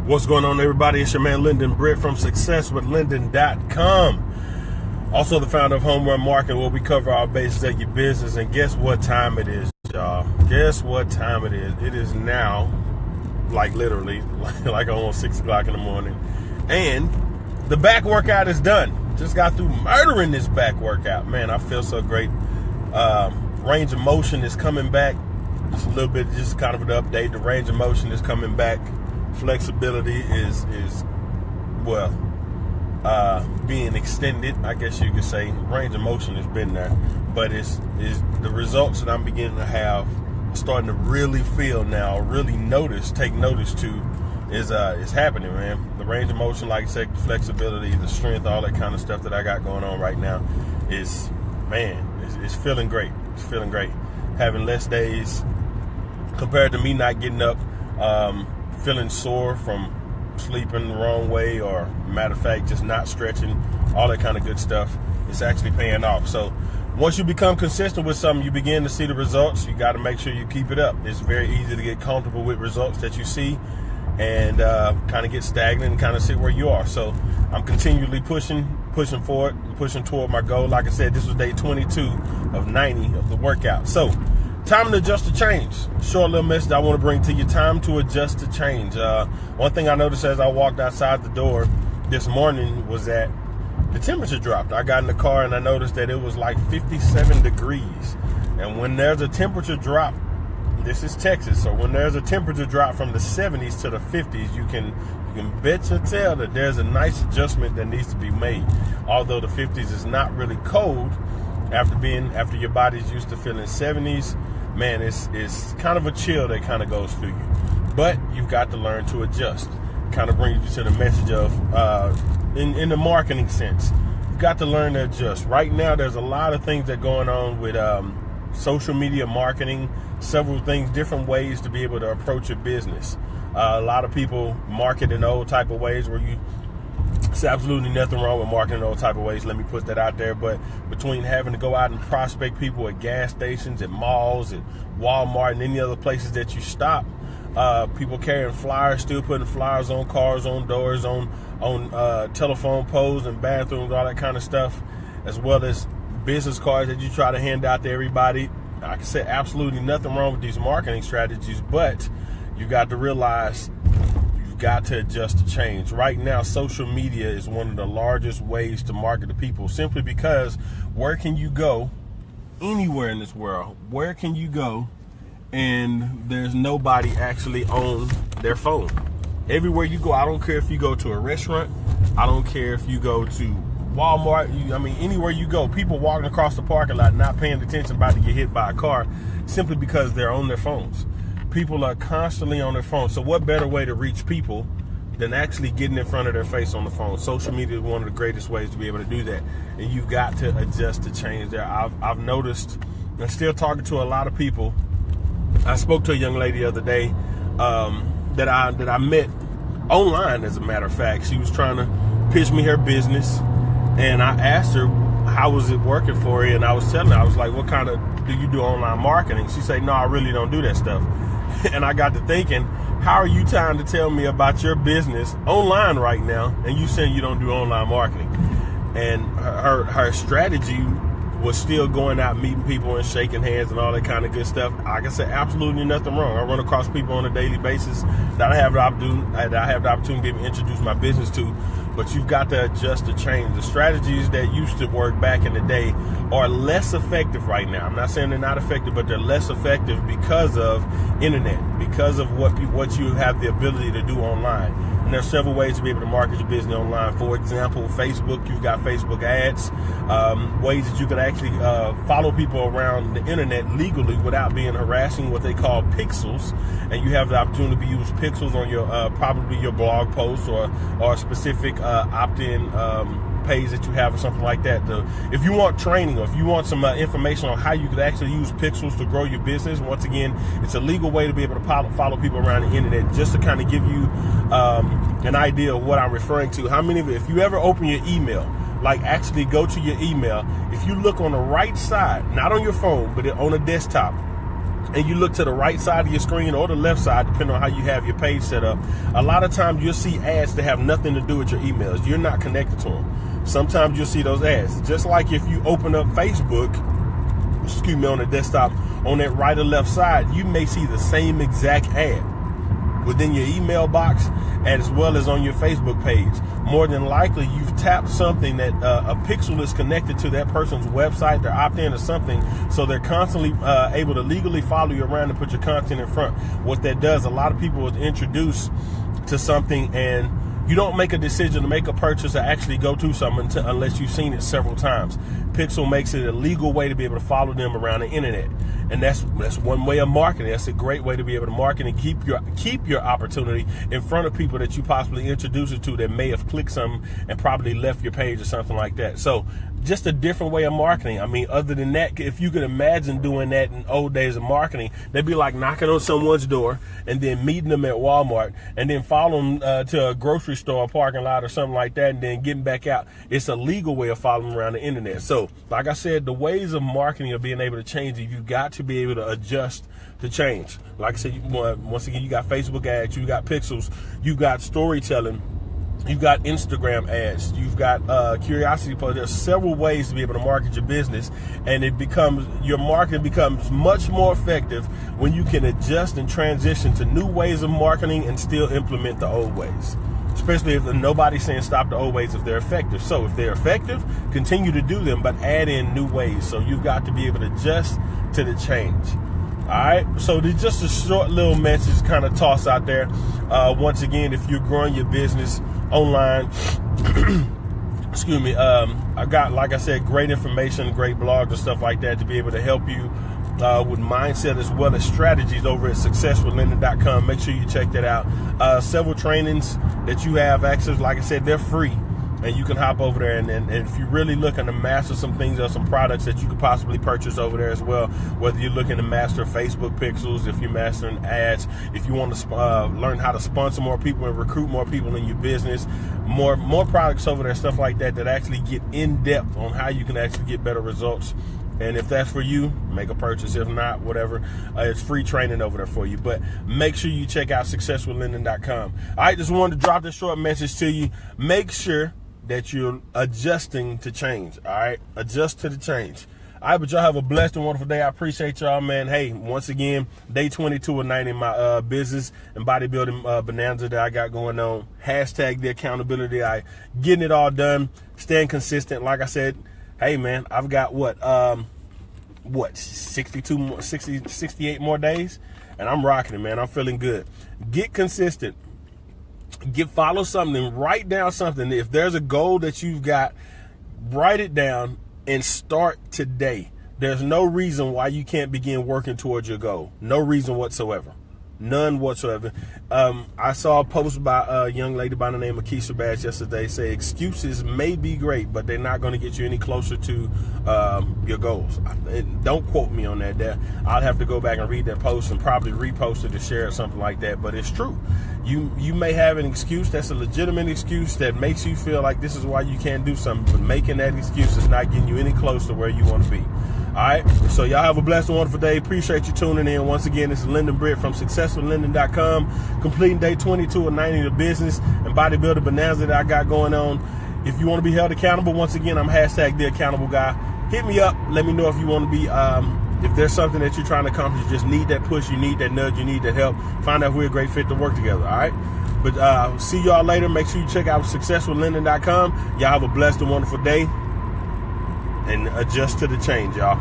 What's going on, everybody? It's your man Lyndon Britt from successwithlyndon.com. Also the founder of Home Run Marketing, where we cover our bases at your business. And guess what time it is, y'all? Guess what time it is? It is now, like literally, like almost 6 o'clock in the morning. And the back workout is done. Just got through murdering this back workout. Man, I feel so great. Range of motion is coming back. Just a little bit, just kind of an update. The range of motion is coming back. Flexibility is being extended, I guess you could say. Range of motion has been there, but is the results that I'm beginning to have, starting to really feel now, really take notice to, is happening, man. The range of motion, like I said, flexibility, the strength, all that kind of stuff that I got going on right now is, man, it's feeling great. It's feeling great. Having less days compared to me not getting up, feeling sore from sleeping the wrong way, or matter of fact, just not stretching, all that kind of good stuff. It's actually paying off. So once you become consistent with something, you begin to see the results. You got to make sure you keep it up. It's very easy to get comfortable with results that you see and kind of get stagnant and kind of sit where you are. So I'm continually pushing forward, pushing toward my goal. Like I said, this was day 22 of 90 of the workout. So time to adjust to change. Short little message I want to bring to you. Time to adjust to change. One thing I noticed as I walked outside the door this morning was that the temperature dropped. I got in the car and I noticed that it was like 57 degrees. And when there's a temperature drop, this is Texas, so when there's a temperature drop from the 70s to the 50s, you can bet your tail that there's a nice adjustment that needs to be made. Although the 50s is not really cold, after your body's used to feeling 70s, man, it's kind of a chill that kind of goes through you. But you've got to learn to adjust. Kind of brings you to the message of, in the marketing sense, you've got to learn to adjust. Right now, there's a lot of things that are going on with social media marketing, several things, different ways to be able to approach your business. A lot of people market in old type of ways where it's absolutely nothing wrong with marketing in old type of ways. Let me put that out there. But between having to go out and prospect people at gas stations, at malls, at Walmart, and any other places that you stop, people carrying flyers, still putting flyers on cars, on doors, on telephone poles and bathrooms, all that kind of stuff, as well as business cards that you try to hand out to everybody. I can say absolutely nothing wrong with these marketing strategies, but you got to realize you've got to adjust to change. Right now, social media is one of the largest ways to market to people, simply because where can you go anywhere in this world? Where can you go and there's nobody actually on their phone? Everywhere you go, I don't care if you go to a restaurant, I don't care if you go to Walmart, anywhere you go, people walking across the parking lot not paying attention, about to get hit by a car simply because they're on their phones. People are constantly on their phones. So what better way to reach people than actually getting in front of their face on the phone? Social media is one of the greatest ways to be able to do that. And you've got to adjust to change there. I've noticed, and still talking to a lot of people. I spoke to a young lady the other day that I met online, as a matter of fact. She was trying to pitch me her business. And I asked her, how was it working for you? And I was telling her, I was like, what kind of, do you do online marketing? She said, no, I really don't do that stuff. And I got to thinking, how are you trying to tell me about your business online right now, and you saying you don't do online marketing? And her strategy was still going out, meeting people and shaking hands and all that kind of good stuff. Like I said, absolutely nothing wrong. I run across people on a daily basis that I have the opportunity to be able to introduce my business to. But you've got to adjust to change. The strategies that used to work back in the day are less effective right now. I'm not saying they're not effective, but they're less effective because of internet, because of what you have the ability to do online. And there's several ways to be able to market your business online. For example, Facebook, you've got Facebook ads, ways that you can actually follow people around the internet legally without being harassing, what they call pixels. And you have the opportunity to use pixels on your probably your blog posts or a specific opt-in page that you have or something like that. If you want training, or if you want some information on how you could actually use pixels to grow your business, once again, it's a legal way to be able to follow people around the internet. Just to kind of give you an idea of what I'm referring to. How many of you, if you ever open your email, like actually go to your email, if you look on the right side, not on your phone, but on a desktop, and you look to the right side of your screen or the left side, depending on how you have your page set up, a lot of times you'll see ads that have nothing to do with your emails. You're not connected to them. Sometimes you'll see those ads. Just like if you open up Facebook, on the desktop, on that right or left side, you may see the same exact ad within your email box as well as on your Facebook page. More than likely, you've tapped something that a pixel is connected to that person's website, their opt-in or something, so they're constantly able to legally follow you around and put your content in front. What that does, a lot of people will introduce to something and you don't make a decision to make a purchase or actually go to something unless you've seen it several times. Pixel makes it a legal way to be able to follow them around the internet. And that's one way of marketing. That's a great way to be able to market and keep your opportunity in front of people that you possibly introduce it to that may have clicked something and probably left your page or something like that. So just a different way of marketing. I mean, other than that, if you could imagine doing that in old days of marketing, that'd be like knocking on someone's door and then meeting them at Walmart and then following them to a grocery store or parking lot or something like that and then getting back out. It's a legal way of following around the internet. So like I said, the ways of marketing are being able to change it. You've got to be able to adjust to change. Like I said, once again, you got Facebook ads, you got pixels, you got storytelling, you've got Instagram ads, you've got curiosity posts. There's several ways to be able to market your business, and your marketing becomes much more effective when you can adjust and transition to new ways of marketing and still implement the old ways. Especially if nobody's saying stop the old ways if they're effective. So if they're effective, continue to do them, but add in new ways. So you've got to be able to adjust to the change. All right, so there's just a short little message kind of toss out there. Once again, if you're growing your business online, excuse me, I got, like I said, great information, great blogs and stuff like that to be able to help you with mindset as well as strategies over at successwithlending.com. Make sure you check that out. Several trainings that you have access, like I said, they're free. And you can hop over there, and if you're really looking to master some things or some products that you could possibly purchase over there as well, whether you're looking to master Facebook pixels, if you're mastering ads, if you want to learn how to sponsor more people and recruit more people in your business, more products over there, stuff like that actually get in depth on how you can actually get better results. And if that's for you, make a purchase. If not, whatever, it's free training over there for you. But make sure you check out successwithlending.com. All right, just wanted to drop this short message to you. Make sure that you're adjusting to change. All right, adjust to the change. All right, but y'all have a blessed and wonderful day. I appreciate y'all, man. Hey, once again, day 22 of 9 in my business and bodybuilding bonanza that I got going on. Hashtag the accountability. Getting it all done, staying consistent. Like I said, hey, man, I've got 68 more days, and I'm rocking it, man. I'm feeling good. Get consistent. Follow something, write down something. If there's a goal that you've got, write it down and start today. There's no reason why you can't begin working towards your goal. No reason whatsoever. None whatsoever. I saw a post by a young lady by the name of Keisha Bass yesterday say excuses may be great, but they're not going to get you any closer to your goals. Don't quote me on that. I'll have to go back and read that post and probably repost it or share or something like that, but it's true. You may have an excuse that's a legitimate excuse that makes you feel like this is why you can't do something, but making that excuse is not getting you any closer to where you want to be. All right, so y'all have a blessed and wonderful day. Appreciate you tuning in. Once again, this is Lyndon Britt from successwithlending.com, completing day 22 of 90 of business and bodybuilder bonanza that I got going on. If you want to be held accountable, once again, I'm hashtag the accountable guy. Hit me up. Let me know if you want to be, if there's something that you're trying to accomplish, you just need that push, you need that nudge, you need that help. Find out if we're a great fit to work together, all right? But see y'all later. Make sure you check out successwithlending.com. Y'all have a blessed and wonderful day. And adjust to the change, y'all.